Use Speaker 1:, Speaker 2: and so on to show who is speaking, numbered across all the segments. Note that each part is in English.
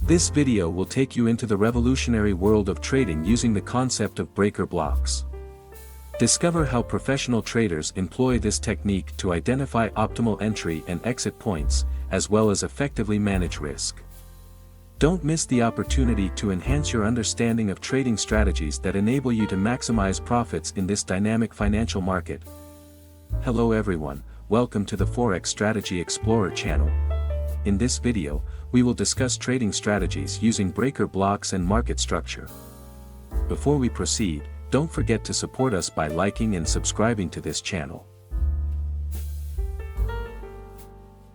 Speaker 1: This video will take you into the revolutionary world of trading using the concept of breaker blocks. Discover how professional traders employ this technique to identify optimal entry and exit points, as well as effectively manage risk. Don't miss the opportunity to enhance your understanding of trading strategies that enable you to maximize profits in this dynamic financial market. Hello everyone, welcome to the Forex Strategy Explorer channel. In this video, we will discuss trading strategies using breaker blocks and market structure. Before we proceed, don't forget to support us by liking and subscribing to this channel.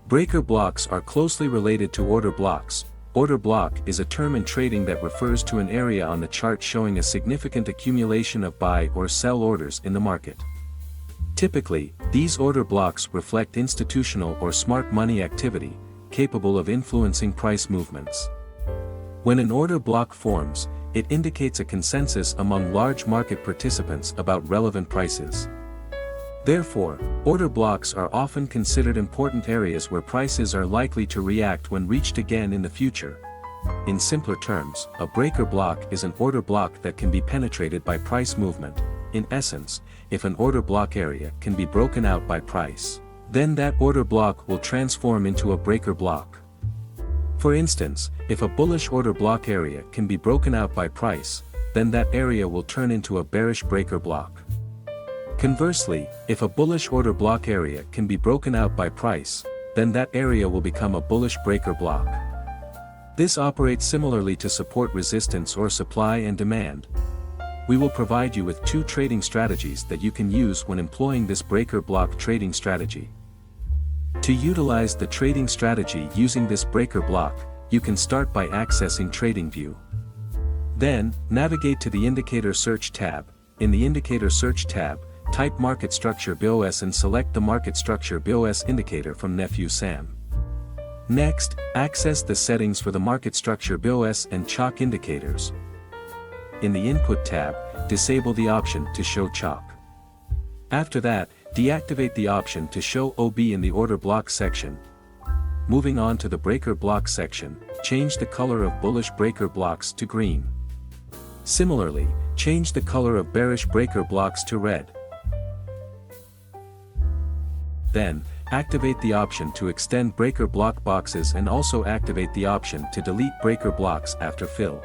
Speaker 1: Breaker blocks are closely related to order blocks. Order block is a term in trading that refers to an area on the chart showing a significant accumulation of buy or sell orders in the market. Typically, these order blocks reflect institutional or smart money activity, capable of influencing price movements. When an order block forms, it indicates a consensus among large market participants about relevant prices. Therefore, order blocks are often considered important areas where prices are likely to react when reached again in the future. In simpler terms, a breaker block is an order block that can be penetrated by price movement. In essence, if an order block area can be broken out by price, then that order block will transform into a breaker block. For instance, if a bullish order block area can be broken out by price, then that area will turn into a bearish breaker block. Conversely, if a bullish order block area can be broken out by price, then that area will become a bullish breaker block. This operates similarly to support resistance or supply and demand. We will provide you with two trading strategies that you can use when employing this breaker block trading strategy. To utilize the trading strategy using this breaker block, you can start by accessing Tradingview. Then, navigate to the Indicator Search tab. In the Indicator Search tab, type Market Structure BOS and select the Market Structure BOS indicator from Nephew Sam. Next, access the settings for the Market Structure BOS and choch indicators. In the Input tab, disable the option to show choch. After that, deactivate the option to show OB in the Order Block section. Moving on to the Breaker Block section, change the color of bullish breaker blocks to green. Similarly, change the color of bearish breaker blocks to red. Then, activate the option to extend breaker block boxes and also activate the option to delete breaker blocks after fill.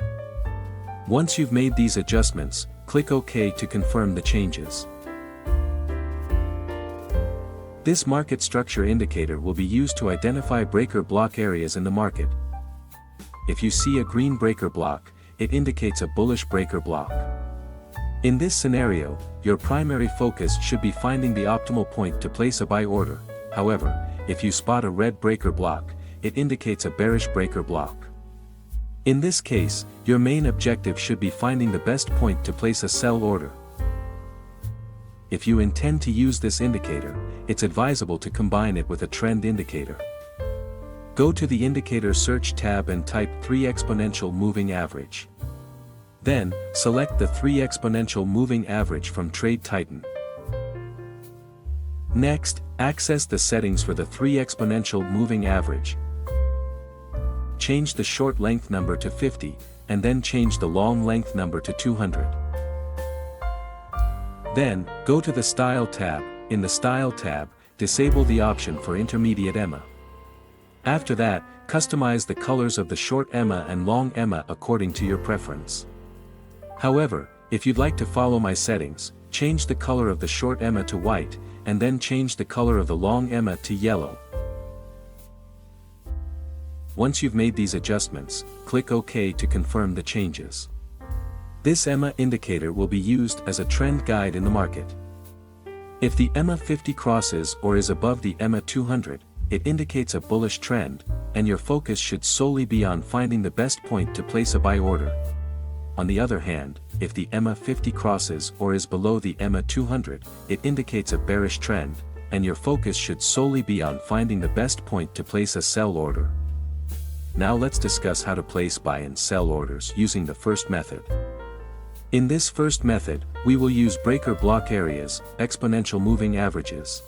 Speaker 1: Once you've made these adjustments, click OK to confirm the changes. This market structure indicator will be used to identify breaker block areas in the market. If you see a green breaker block, it indicates a bullish breaker block. In this scenario, your primary focus should be finding the optimal point to place a buy order. However, if you spot a red breaker block, it indicates a bearish breaker block. In this case, your main objective should be finding the best point to place a sell order. If you intend to use this indicator, it's advisable to combine it with a trend indicator. Go to the Indicator Search tab and type 3 exponential moving average. Then, select the 3 exponential moving average from Trade Titan. Next, access the settings for the 3 exponential moving average. Change the short length number to 50, and then change the long length number to 200. Then, go to the Style tab. In the Style tab, disable the option for intermediate EMA. After that, customize the colors of the short EMA and long EMA according to your preference. However, if you'd like to follow my settings, change the color of the short EMA to white, and then change the color of the long EMA to yellow. Once you've made these adjustments, click OK to confirm the changes. This EMA indicator will be used as a trend guide in the market. If the EMA 50 crosses or is above the EMA 200, it indicates a bullish trend, and your focus should solely be on finding the best point to place a buy order. On the other hand, if the EMA 50 crosses or is below the EMA 200, it indicates a bearish trend, and your focus should solely be on finding the best point to place a sell order. Now let's discuss how to place buy and sell orders using the first method. In this first method, we will use breaker block areas, exponential moving averages,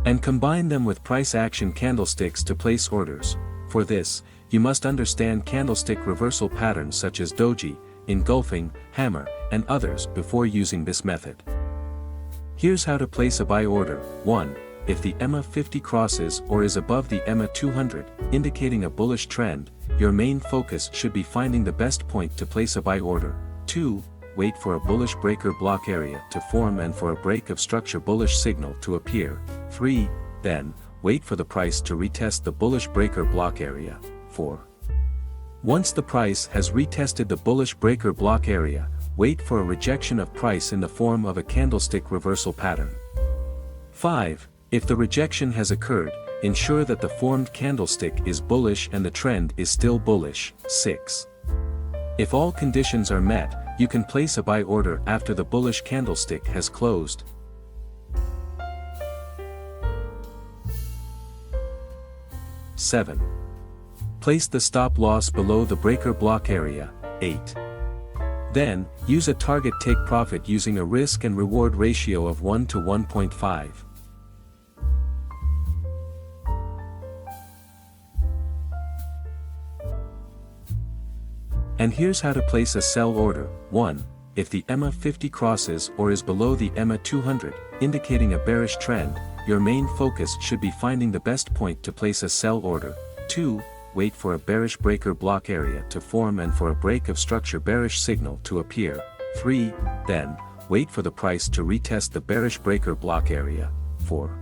Speaker 1: and combine them with price action candlesticks to place orders. For this, you must understand candlestick reversal patterns such as doji, engulfing, hammer, and others before using this method. Here's how to place a buy order. 1. If the EMA 50 crosses or is above the EMA 200, indicating a bullish trend, your main focus should be finding the best point to place a buy order. 2. Wait for a bullish breaker block area to form and for a break of structure bullish signal to appear. 3. Then, wait for the price to retest the bullish breaker block area. 4. Once the price has retested the bullish breaker block area, wait for a rejection of price in the form of a candlestick reversal pattern. 5. If the rejection has occurred, ensure that the formed candlestick is bullish and the trend is still bullish. 6. If all conditions are met, you can place a buy order after the bullish candlestick has closed. 7. Place the stop loss below the breaker block area. 8. Then, use a target take profit using a risk and reward ratio of 1 to 1.5. And here's how to place a sell order. 1. If the EMA 50 crosses or is below the EMA 200, indicating a bearish trend, your main focus should be finding the best point to place a sell order. 2. Wait for a bearish breaker block area to form and for a break of structure bearish signal to appear. 3. Then, wait for the price to retest the bearish breaker block area. 4.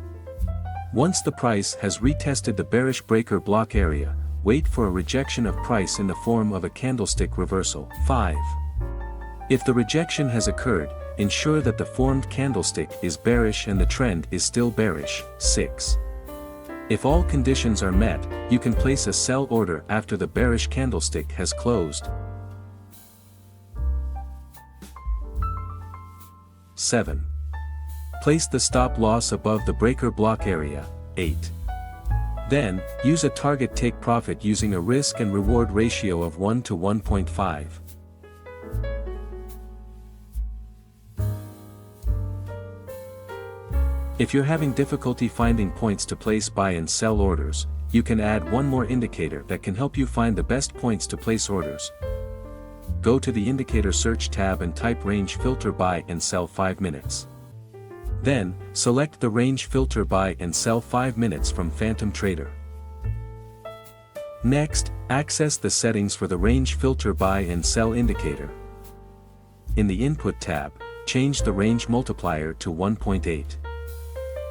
Speaker 1: Once the price has retested the bearish breaker block area, wait for a rejection of price in the form of a candlestick reversal. 5. If the rejection has occurred, ensure that the formed candlestick is bearish and the trend is still bearish. 6. If all conditions are met, you can place a sell order after the bearish candlestick has closed. 7. Place the stop loss above the breaker block area. 8. Then, use a target take profit using a risk and reward ratio of 1 to 1.5. If you're having difficulty finding points to place buy and sell orders, you can add one more indicator that can help you find the best points to place orders. Go to the indicator search tab and type range filter buy and sell 5 minutes. Then, select the range filter buy and sell 5 minutes from Phantom Trader. Next, access the settings for the range filter buy and sell indicator. In the input tab, change the range multiplier to 1.8.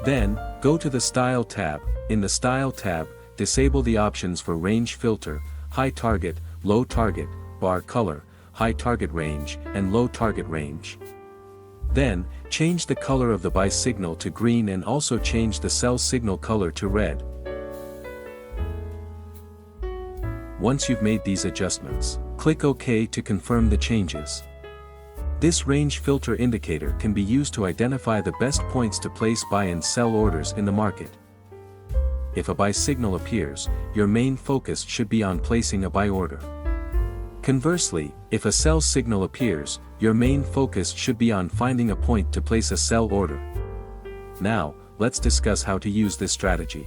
Speaker 1: Then, go to the Style tab. In the Style tab, disable the options for range filter, high target, low target, bar color, high target range, and low target range. Then, change the color of the buy signal to green and also change the sell signal color to red. Once you've made these adjustments, click OK to confirm the changes. This range filter indicator can be used to identify the best points to place buy and sell orders in the market. If a buy signal appears, your main focus should be on placing a buy order. Conversely, if a sell signal appears, your main focus should be on finding a point to place a sell order. Now, let's discuss how to use this strategy.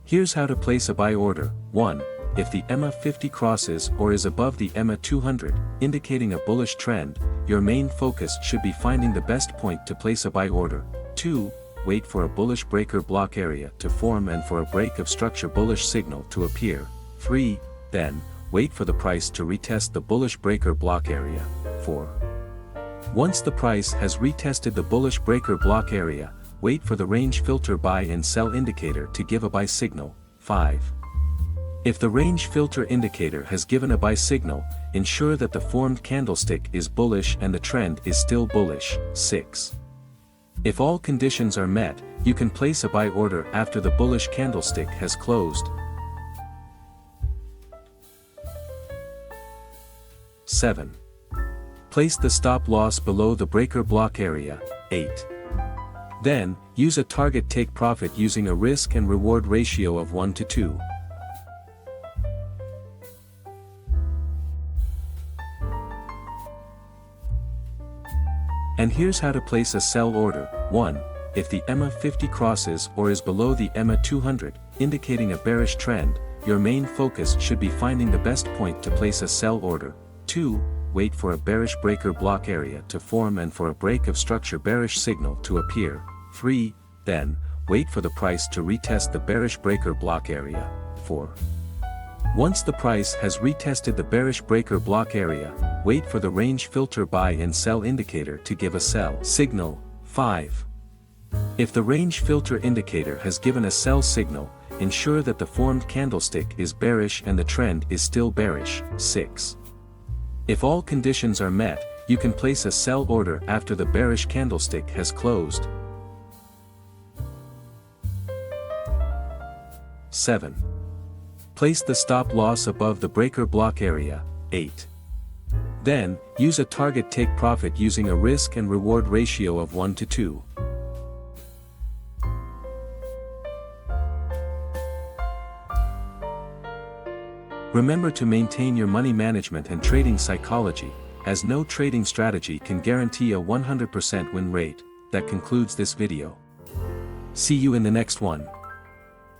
Speaker 1: Here's how to place a buy order. 1. If the EMA 50 crosses or is above the EMA 200, indicating a bullish trend, your main focus should be finding the best point to place a buy order. 2. Wait for a bullish breaker block area to form and for a break of structure bullish signal to appear. 3. Then, wait for the price to retest the bullish breaker block area. 4. Once the price has retested the bullish breaker block area, wait for the range filter buy and sell indicator to give a buy signal. 5. If the range filter indicator has given a buy signal, ensure that the formed candlestick is bullish and the trend is still bullish. 6. If all conditions are met, you can place a buy order after the bullish candlestick has closed. 7. Place the stop loss below the breaker block area. 8. Then, use a target take profit using a risk and reward ratio of 1 to 2. And here's how to place a sell order. 1. If the EMA 50 crosses or is below the EMA 200, indicating a bearish trend, your main focus should be finding the best point to place a sell order. 2. Wait for a bearish breaker block area to form and for a break of structure bearish signal to appear. 3. Then, wait for the price to retest the bearish breaker block area. 4. Once the price has retested the bearish breaker block area, wait for the range filter buy and sell indicator to give a sell signal. 5. If the range filter indicator has given a sell signal, ensure that the formed candlestick is bearish and the trend is still bearish. 6. If all conditions are met, you can place a sell order after the bearish candlestick has closed. 7. Place the stop loss above the breaker block area. 8. Then, use a target take profit using a risk and reward ratio of 1:2. Remember to maintain your money management and trading psychology, as no trading strategy can guarantee a 100% win rate. That concludes this video. See you in the next one.